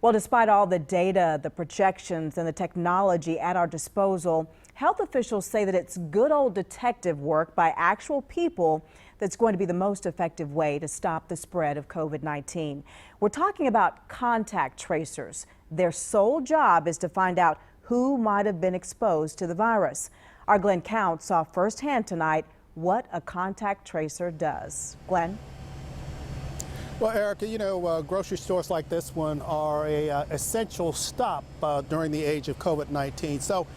Well, despite all the data, the projections, and the technology at our disposal, health officials say that it's good old detective work by actual people that's going to be the most effective way to stop the spread of COVID-19. We're talking about contact tracers. Their sole job is to find out who might have been exposed to the virus. Our Glenn Count saw firsthand tonight what a contact tracer does. Glenn? Well, Erica, grocery stores like this one are a essential stop during the age of COVID-19. So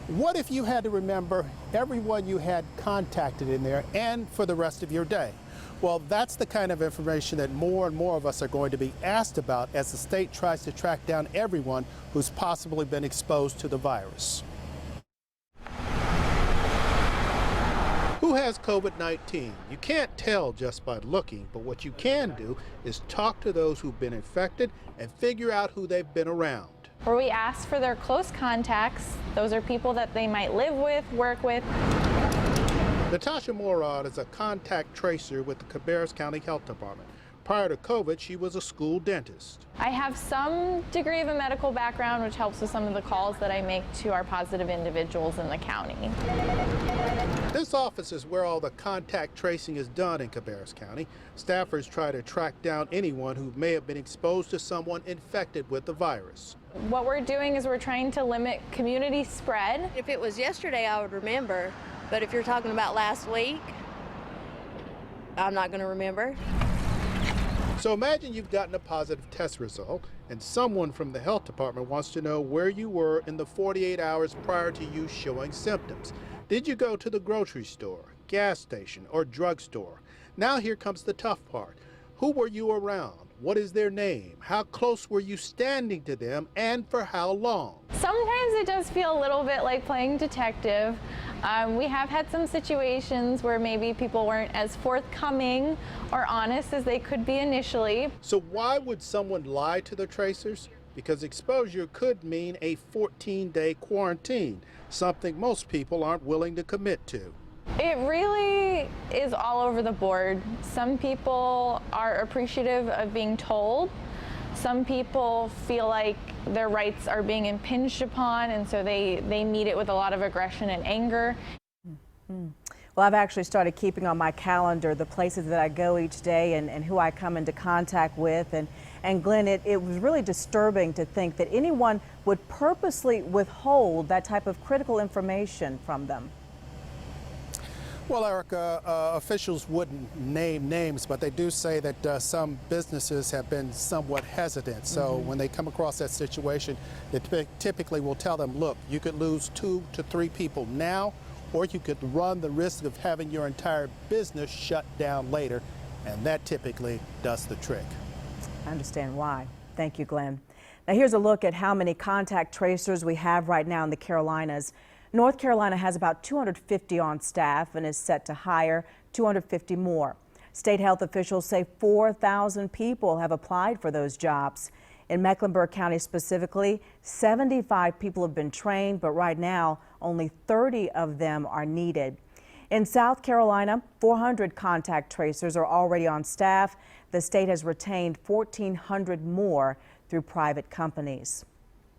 what if you had to remember everyone you had contacted in there and for the rest of your day? Well, that's the kind of information that more and more of us are going to be asked about as the state tries to track down everyone who's possibly been exposed to the virus. Who has COVID-19? You can't tell just by looking, but what you can do is talk to those who've been infected and figure out who they've been around. Where we ask for their close contacts. Those are people that they might live with, work with. Natasha Morad is a contact tracer with the Cabarrus County Health Department. Prior to COVID, she was a school dentist. I have some degree of a medical background, which helps with some of the calls that I make to our positive individuals in the county. This office is where all the contact tracing is done in Cabarrus County. Staffers try to track down anyone who may have been exposed to someone infected with the virus. What we're doing is we're trying to limit community spread. If it was yesterday, I would remember, but if you're talking about last week, I'm not going to remember. So imagine you've gotten a positive test result and someone from the health department wants to know where you were in the 48 hours prior to you showing symptoms. Did you go to the grocery store, gas station, or drugstore? Now here comes the tough part. Who were you around? What is their name? How close were you standing to them, and for how long? Sometimes it does feel a little bit like playing detective. We have had some situations where maybe people weren't as forthcoming or honest as they could be initially. So why would someone lie to the tracers? Because exposure could mean a 14-day quarantine, something most people aren't willing to commit to. It really is all over the board. Some people are appreciative of being told. Some people feel like their rights are being impinged upon, and so they meet it with a lot of aggression and anger. Well, I've actually started keeping on my calendar the places that I go each day and who I come into contact with. And Glenn, it was really disturbing to think that anyone would purposely withhold that type of critical information from them. Well, Erica, officials wouldn't name names, but they do say that some businesses have been somewhat hesitant. So when they come across that situation, they typically will tell them, look, you could lose 2 to 3 people now, or you could run the risk of having your entire business shut down later, and that typically does the trick. I understand why. Thank you, Glenn. Now here's a look at how many contact tracers we have right now in the Carolinas. North Carolina has about 250 on staff and is set to hire 250 more. State health officials say 4,000 people have applied for those jobs. In Mecklenburg County specifically, 75 people have been trained, but right now only 30 of them are needed. In South Carolina, 400 contact tracers are already on staff. The state has retained 1,400 more through private companies.